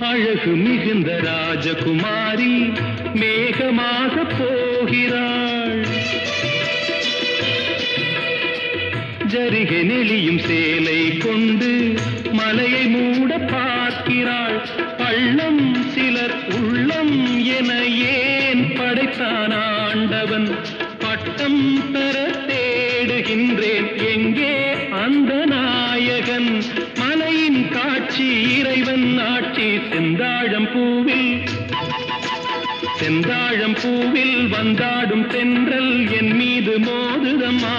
அழகு மிகுந்த ராஜகுமாரி மேகமாக போகிறாள். ஜரிகை நெளியும் சேலை கொண்டு மலையை மூட பார்க்கிறாள். பள்ளம் சிலர் உள்ளம் என ஏன் படைத்தான் ஆண்டவன்? பட்டம் பெற தேடுகின்றேன், எங்கே அந்த நாயகன்? மலையின் காட்சி இறைவன் ஆட்சி. செந்தாழம் பூவில் வந்தாடும் தென்றல் என் மீது மோதுதம்மா.